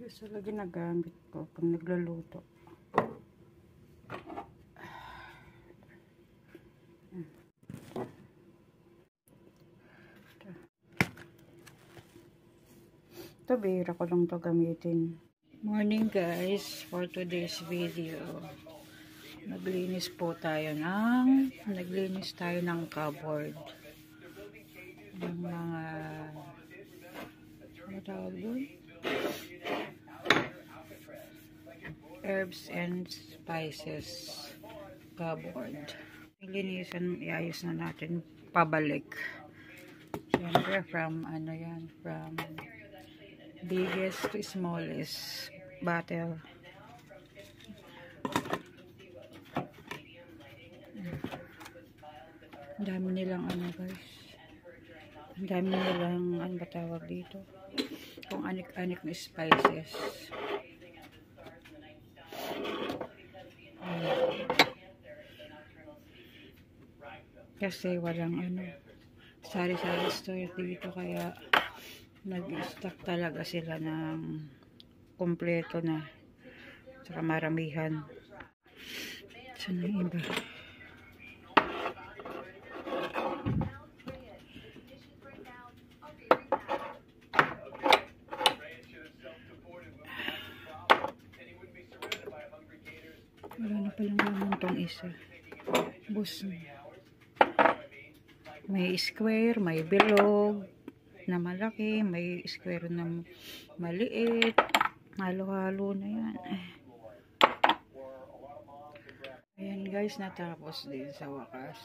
Usually ginagamit ko pag nagluluto. Ito, bihira ko lang to gamitin. Morning guys, for today's video. Naglinis tayo ng cupboard. Ng mga ano tawag doon? Herbs and spices cupboard. Linisan, iayos na natin pabalik. Siyempre from from biggest to smallest bottle. Ang dami nilang guys. Ang dami nilang ba tawag dito? Kung anik-anik na spices. Kasi walang sari-sari store dito, kaya nag-stock talaga sila ng kompleto na, saka maramihan. Saan ang iba? Wala na palang naman tong isa. Bus na. May square, may bilog na malaki, may square na maliit. Halo-halo na yan. Ayan guys, natapos din sa wakas.